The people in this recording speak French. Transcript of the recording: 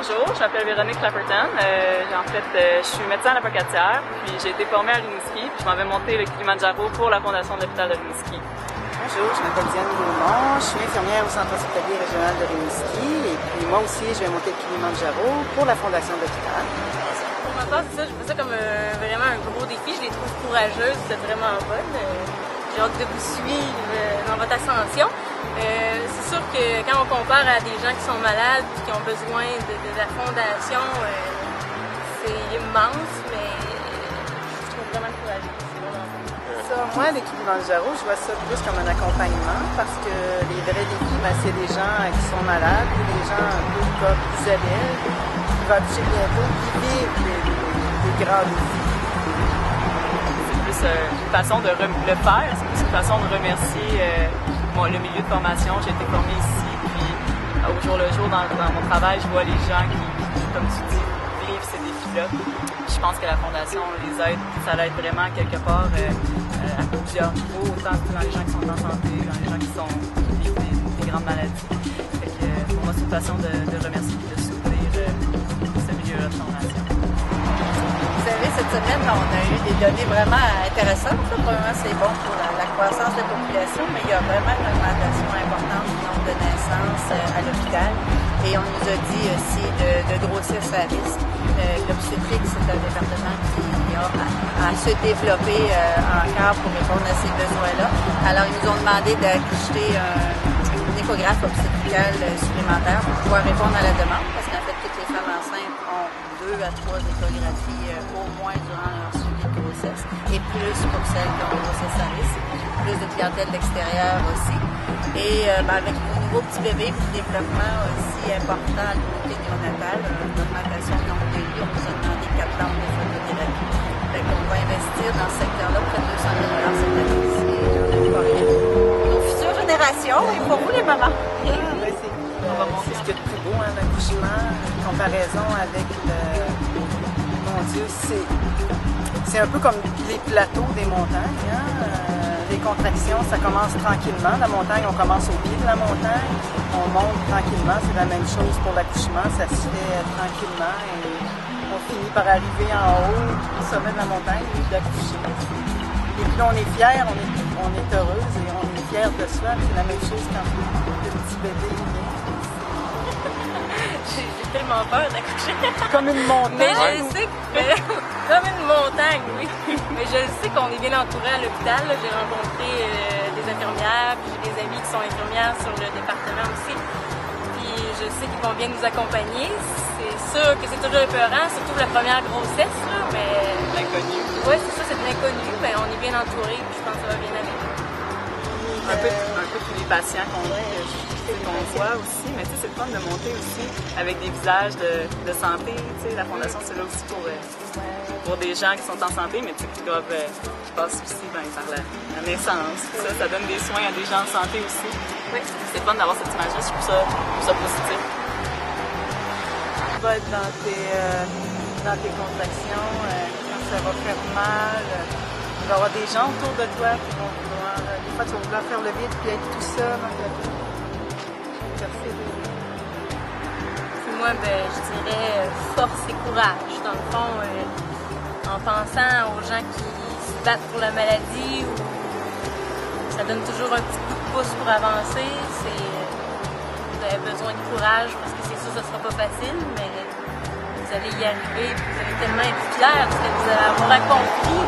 Bonjour, je m'appelle Véronique Clapperton. Je suis médecin à la Pocatière, puis j'ai été formée à Rimouski, puis je m'en vais monter le Kilimanjaro pour la fondation de l'hôpital de Rimouski. Bonjour, je m'appelle Diane Gaumont, je suis infirmière au centre hospitalier régional de Rimouski et puis moi aussi je vais monter le Kilimanjaro pour la fondation de l'hôpital. Pour ma part, c'est ça, je fais ça comme vraiment un gros défi, je les trouve courageuses, c'est vraiment bonne. J'ai hâte de vous suivre dans votre ascension. C'est sûr que quand on compare à des gens qui sont malades et qui ont besoin de la fondation, c'est immense, mais je trouve vraiment courageux. Moi, le Kilimanjaro, je vois ça plus comme un accompagnement parce que les vrais défis, c'est des gens qui sont malades, des gens un peu comme Isabelle, qui va toucher bientôt, qui vivent des grands défis. C'est plus une façon de le faire, c'est plus une façon de remercier le milieu de formation. J'ai été formée ici, puis au jour le jour, dans mon travail, je vois les gens qui, comme tu dis, vivent ces défis-là. Je pense que la Fondation les aide, ça l'aide vraiment quelque part à plusieurs niveaux, autant dans les gens qui sont en santé, dans les gens qui vivent des grandes maladies. Fait que, pour moi, c'est une façon de remercier et de soutenir ce milieu-là de formation. Vous savez, cette semaine, on a eu des données vraiment intéressantes. Premièrement, c'est bon pour la croissance de la population, mais il y a vraiment une augmentation importante du nombre de naissances à l'hôpital. Et on nous a dit aussi de grossesse à risque. L'obstétrique, c'est un département qui a à se développer encore pour répondre à ces besoins-là. Alors, ils nous ont demandé d'acheter une échographe obstétricale supplémentaire pour pouvoir répondre à la demande, parce qu'en fait, toutes les femmes enceintes ont 2 à 3 échographies au moins durant leur suivi de grossesse, et plus pour celles qui ont une grossesse à risque, plus de clientèle d'extérieur aussi. Et avec le nouveau petit bébé, puis le développement aussi important à l'unité néonatale, l'augmentation du nombre de lits, on nous a demandé 4 lampes de photothérapie. Fait qu'on va investir dans ce secteur-là près de 200 000 $ cette année ici, pas rien. Nos futures générations, et pour vous les mamans. C'est ce qu'il y a de plus beau, l'accouchement, en comparaison avec mon Dieu, c'est un peu comme les plateaux des montagnes. Les contractions, ça commence tranquillement. La montagne, on commence au pied de la montagne, on monte tranquillement. C'est la même chose pour l'accouchement, ça se fait tranquillement et on finit par arriver en haut, au sommet de la montagne, et d'accoucher. Et puis là, on est fiers, on est heureuse et on est fiers de soi. C'est la même chose quand le petit bébé vient. J'ai tellement peur d'accoucher. Comme une montagne. Mais je sais comme une montagne, oui. Mais je sais qu'on est bien entouré à l'hôpital. J'ai rencontré des infirmières, puis j'ai des amis qui sont infirmières sur le département aussi. Puis je sais qu'ils vont bien nous accompagner. C'est sûr que c'est toujours épeurant, surtout la première grossesse, là, mais... L'inconnu. Oui, c'est ça, c'est de l'inconnu, mais on est bien entouré, puis je pense que ça va bien aller. Un peu tous les patients qu'on voit aussi, mais c'est le fun de monter aussi avec des visages de santé. La Fondation, c'est là aussi pour des gens qui sont en santé, mais qui passent aussi par la naissance. Ça donne des soins à des gens en santé aussi. Oui. C'est le fun d'avoir cette image-là, je trouve ça positif. Tu vas être dans tes contractions, quand ça va faire mal, il va y avoir des gens autour de toi qui vont vouloir, des fois tu vas vouloir faire le vide puis être tout seul. Moi, je dirais force et courage. Dans le fond, en pensant aux gens qui se battent pour la maladie, ou ça donne toujours un petit coup de pouce pour avancer. Vous avez besoin de courage parce que c'est sûr que ça ne sera pas facile, mais vous allez y arriver. Vous allez tellement être fiers de ce que vous allez avoir accompli.